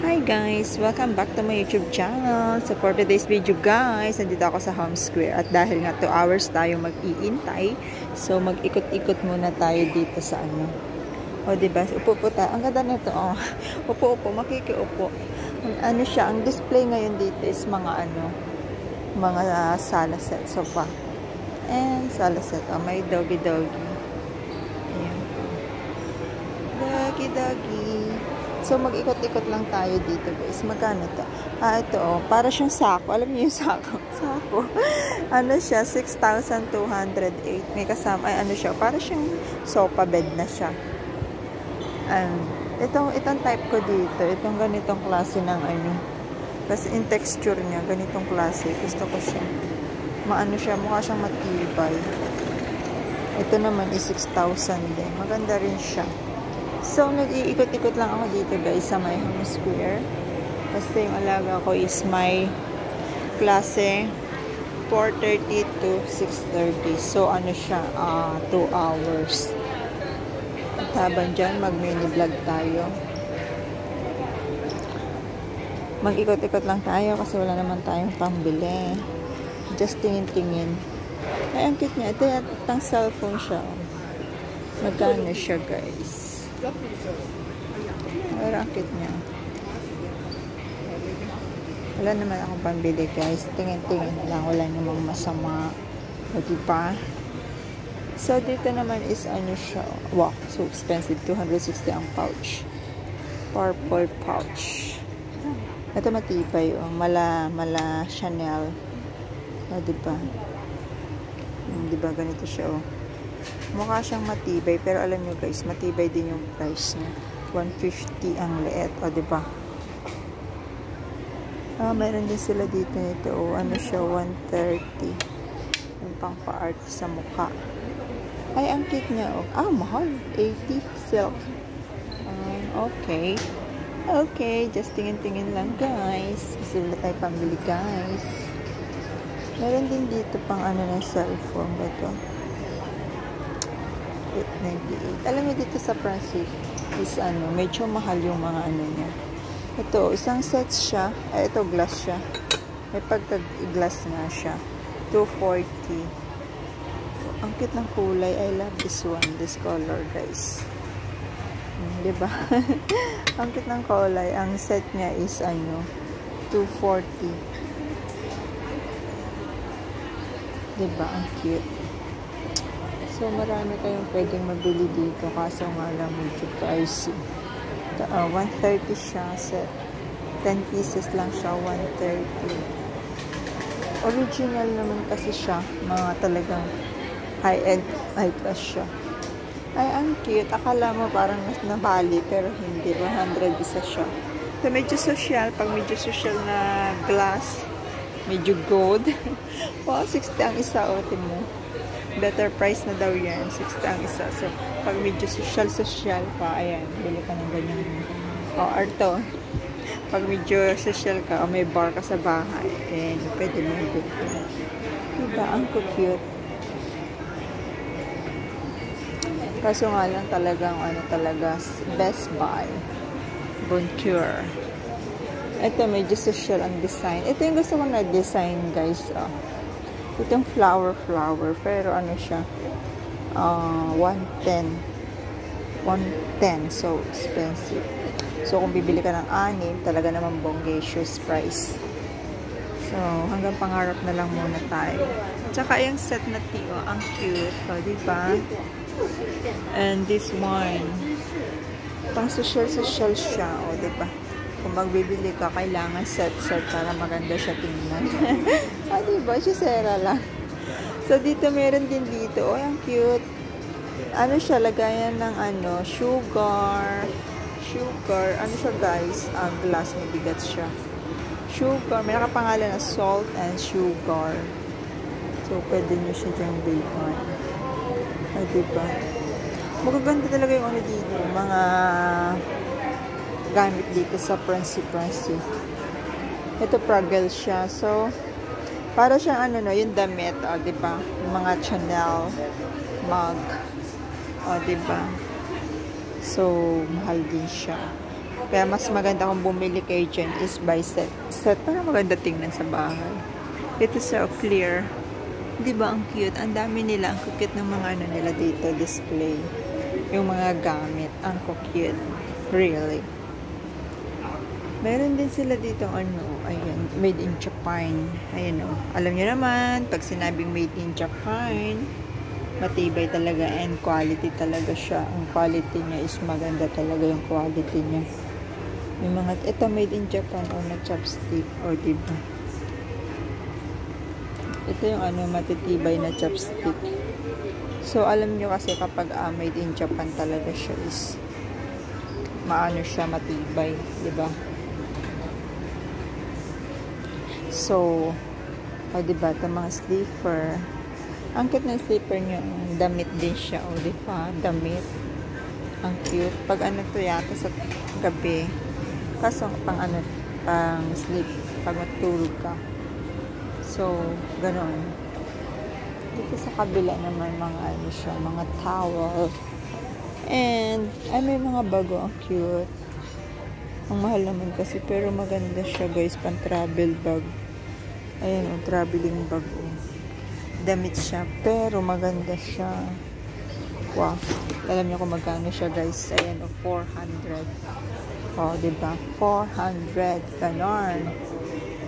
Hi guys! Welcome back to my YouTube channel. So for today's video guys, nandito ako sa Home Square. At dahil nga 2 hours tayo mag-iintay, so mag-ikot-ikot muna tayo dito sa ano. O diba? Upo po tayo. Ang ganda nito. Oh. Upo-upo. Makikiupo. Ano siya? Ang display ngayon dito is mga ano, mga sala set sofa. And sala set. Oh, may doggy-doggy. Ayan. Doggy-doggy. So, mag-ikot-ikot lang tayo dito, guys. Magkano to? Ito, oh. Para siyang sako. Alam niyo yung sako? Sako. Ano siya? 6,208. May kasama. Ay, ano siya? Para siyang sofa bed na siya. Itong type ko dito. Itong ganitong klase ng ano. Kasi in texture niya, ganitong klase. Gusto ko siya. Maano siya? Mukha siyang matibay. Ito naman is 6,000 din. Maganda rin siya. So, nag-iikot-ikot lang ako dito guys sa my Home Square. Kasi yung alaga ko is my klase 4:30 to 6:30. So, ano siya? 2 hours. At habang dyan, mag-mini vlog tayo. Mag-ikot-ikot lang tayo kasi wala naman tayong pambili. Just tingin-tingin. Ay, ang cute niya. Ito yung cellphone siya. Magkano siya guys? Ang cute niya. Wala naman akong pambili guys. Tingin-tingin lang. Wala namang masama. O diba? So dito naman is ano siya. Wow, so expensive. 260 ang pouch. Purple pouch. Ito matibay. Mala Chanel. O diba? Diba ganito siya oh. Mukha siyang matibay, pero alam nyo guys, matibay din yung price niya. 150 ang liit, o diba? Meron din sila dito nito, o ano siya, 130. Yung pang pa-art sa mukha. Ay, ang cute niya, o. Mahal. 80 silk. Okay. Okay, just tingin-tingin lang guys. Kasi wala tayo pambili guys. Meron din dito pang ano ng cellphone ba ito? 898. Alam mo dito sa Francis is ano, medyo mahal yung mga ano niya. Ito, isang set siya. Ito glass siya. May pagka-glass nga siya. 240. Ang cute ng kulay. I love this one. This color, guys. Diba? Ang cute ng kulay. Ang set niya is ano, 240. Diba? Ang cute. So, marami kayong pwedeng mabili dito. Kaso nga lang, medyo pricey. 130 siya. Set. 10 pieces lang siya. 130. Original naman kasi siya. Mga talagang high-end, high-class siya. Ay, ang cute. Akala mo parang mas nabali. Pero hindi. 100 isa siya. So, medyo social. Pag medyo social na glass. Medyo gold. Wow, 60 ang isa. O, mo. Better price na daw yan. 60 ang isa. So, pag medyo social pa, ayan, bili ka ng ganyan. Arto. Pag medyo social ka, may bar ka sa bahay, and pwede mo yung bili. Diba? Ang cute. Kaso nga lang talagang, ano talaga, Best Buy. Bonjour. Ito, medyo social ang design. Ito yung gusto ko na design, guys. Itong flower, pero ano siya, 110. 110, so expensive. So, kung bibili ka ng 6, talaga naman bongacious price. So, hanggang pangarap na lang muna tayo. Tsaka, yung set na tiyo, ang cute. O, diba? And this one, pang social siya. O, diba? Kung magbibili ka, kailangan set para maganda siya tingnan. Diba? Sisera lang. So, dito meron din dito. Oh, ang cute. Ano siya? Lagayan ng ano, sugar. Ano siya, guys? Glass. May bigat siya. Sugar. May nakapangalan na salt and sugar. So, pwede nyo siya dyang bacon. Diba? Magaganda talaga yung ano dito. Mga gamit dito sa Prancy. Ito Pragel siya. So, para siyang ano no, yung damit, diba? Yung mga Chanel mug. Diba? So, mahal din siya. Kaya mas maganda kung bumili kayo dyan is by set. Set para maganda tingnan sa bahay. Ito so clear. Diba ang cute? Ang dami nila. Ang cute ng mga ano nila dito. Display. Yung mga gamit. Ang cute. Really. Meron din sila dito ano. Ayan. Made in Japan. Ayan o. Alam nyo naman. Pag sinabing made in Japan, matibay talaga and quality talaga siya. Ang quality niya is maganda talaga yung quality niya. May mga, ito made in Japan o na chopstick o diba? Ito yung ano, matitibay na chopstick. So, alam nyo kasi kapag made in Japan talaga siya is maano siya, matibay. Diba? So, diba? Ito mga sleeper. Ang cute ng slipper niya, damit din siya, o diba? Damit. Ang cute. Pag ano to yata sa gabi, kaso pang ano, pang sleep, pag matulog ka. So, ganon. Dito sa kabila naman, mga ano siya, mga towel. And, may mga bago, ang cute. Ang mahal naman kasi, pero maganda siya guys, pang travel bag. Ayan, traveling bag, damit siya, pero maganda siya. Wow. Alam niyo kung magkano siya, guys. Ayan, 400. Diba? 400. Ganon.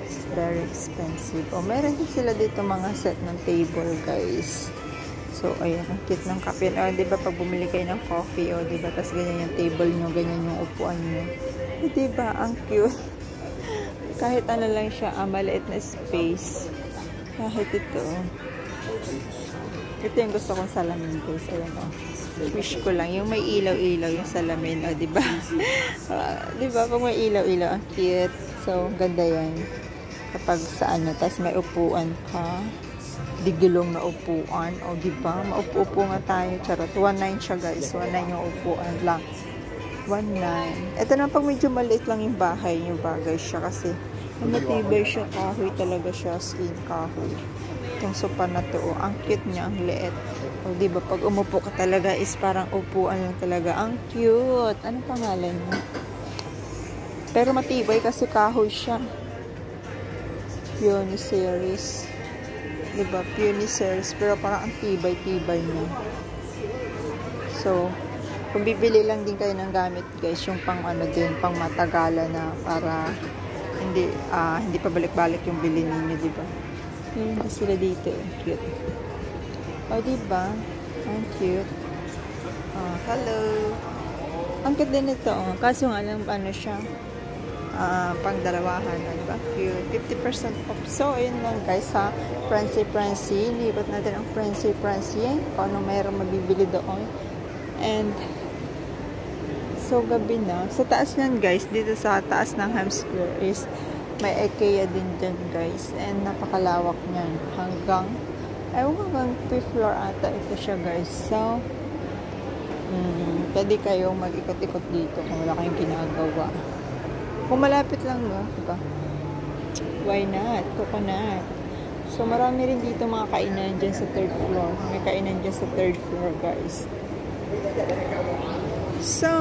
It's very expensive. Meron din sila dito mga set ng table, guys. So, ayan. Ang cute ng kape. Diba, pag bumili kayo ng coffee, diba, tas ganyan yung table nyo, ganyan yung upuan nyo. Diba? Ang cute. Kahit ano lang siya, maliit na space. Kahit ito. Ito yung gusto kong salamin, guys. Ayan, wish ko lang. Yung may ilaw-ilaw yung salamin. Diba? Diba? Pag may ilaw-ilaw, ang cute. So, ganda yan. Kapag sa ano, tas may upuan ka. Digilong na upuan. Diba? Maupo-upo nga tayo. Charot. 1.9 siya, guys. 1.9 yung upuan lang. 1.9. Ito na pag medyo maliit lang yung bahay, yung bagay siya kasi matibay siya. Kahoy talaga siya. Skin kahoy. Itong sopa na to, ang cute niya, ang liit. Diba, pag umupo ka talaga is parang upuan lang talaga. Ang cute. Anong pangalan niya? Pero matibay kasi kahoy siya. Peony series. Diba, Peony series. Pero parang ang tibay-tibay niya. So, kung bibili lang din kayo ng gamit, guys, yung pang ano din, pang matagalan na para hindi pabalik-balik yung bilhin ninyo, diba? Yun sila dito. Cute. Diba? Ang cute. Hello. Ang cute din ito. Kaso nga lang, ano siya, pang dalawahan. Diba? Cute. 50% off. So, ayun lang guys, ha. Prancy. Lipat natin ang Prancy. Kung ano mayroong mabibili doon. And, so, gabi na. Sa taas yan, guys, dito sa taas ng Ham Square is may IKEA din dyan, guys. And napakalawak niyan. Hanggang 5th floor ata ito siya, guys. So, pwede kayong mag-ikot-ikot dito kung wala kayong ginagawa. Kung malapit lang, no? Diba? Why not? Coconut. So, marami rin dito mga kainan dyan sa 3rd floor. May kainan dyan sa 3rd floor, guys. So,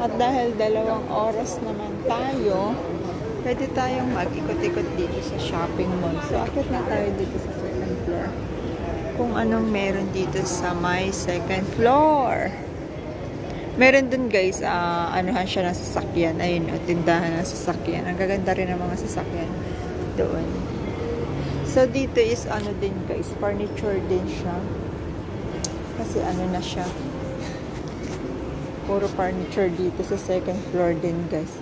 at dahil 2 oras naman tayo, pwede tayong mag-ikot-ikot dito sa shopping mall. So, akit na tayo dito sa 2nd floor. Kung anong meron dito sa my 2nd floor. Meron dun, guys, anuhan siya ng sasakyan. Ayun, tindahan ng sasakyan. Ang gaganda rin ng mga sasakyan doon. So, dito is ano din, guys, furniture din siya. Kasi ano na siya. Puro furniture dito sa 2nd floor din, guys.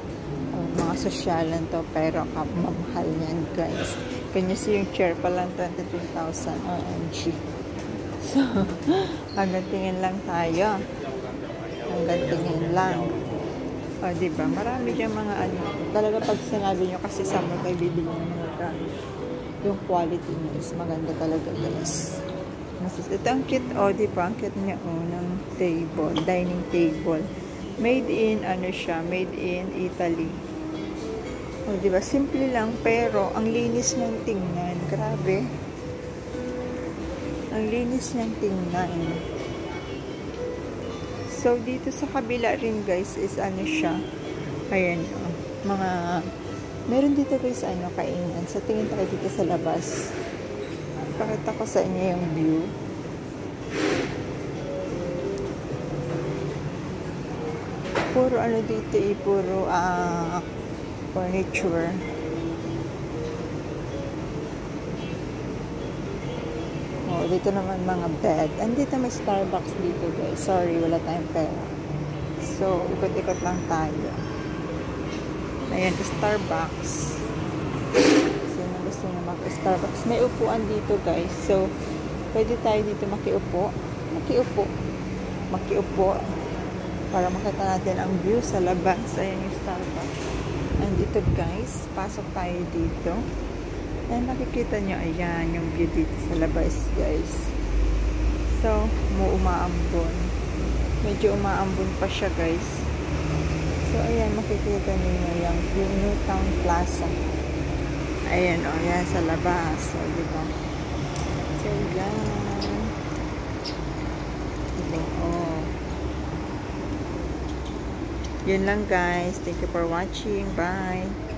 Mga sosyalan to, pero mamahal niyan, guys. Kanya yung chair pa lang 22,000 OMG. So, hanggang tingin lang tayo. Hanggang tingin lang. Diba? Marami dyan mga ano. Talaga pag sinabi nyo kasi sa mga kayo bibili ng mga gamit, yung quality niya is maganda talaga, guys. Ito ang cute, diba? Ang cute niya, ng table, dining table. Made in, ano siya, made in Italy. Diba? Simple lang, pero ang linis niyang tingnan. Grabe. Ang linis niyang tingnan. So, dito sa kabila rin guys is ano siya. Ayan, mga meron dito guys kainan. So, tingin tayo dito sa labas. Pakita ko sa inyo yung view. Puro dito puro furniture. Oh, dito naman mga bed. Andito may Starbucks dito guys. Sorry, wala tayong pera. So, ikot-ikot lang tayo. Ayan, Starbucks. Sino gusto nyo mag-Starbucks? May upuan dito guys. So, pwede tayo dito makiupo. Makiupo. Para makita natin ang view sa labas. Ayan yung Starbucks. And dito guys, pasok tayo dito. And nakikita nyo, ayan yung view dito sa labas guys. So, umaambon. Medyo umaambon pa siya guys. So, ayan, makikita niyo yung New Town Plaza. Ayan, yan sa labas. So, diba? So, yan. Yun lang guys. Thank you for watching. Bye!